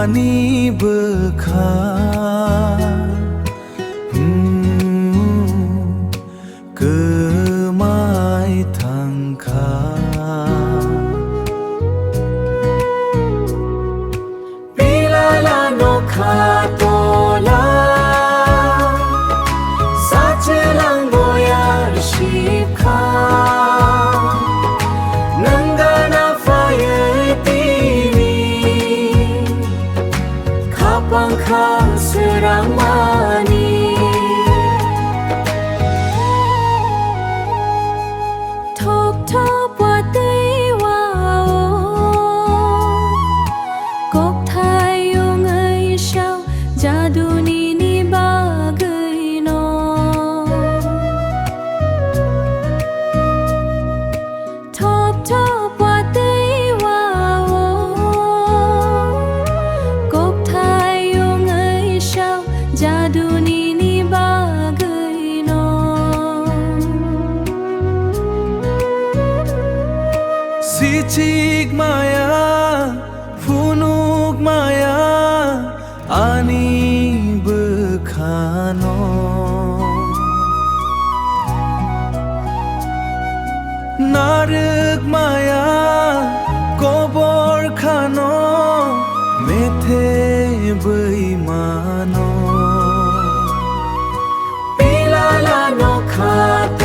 Ani bekha Kemai thangkha Pilala no khatola Sachelang boyar shipkha Nangana fire tini Kapangkha serang mani Thop thop wa tei wa Kok thai yo ngai shao Jadu ni ni ba gai no Thop thop wa tei wa Kok thai yo ngai shao Jadu ni ni ba gai no Sichik maya Funuk maya Ani bekhano Narik maya Kobor khano Methe beimano Pilala no khat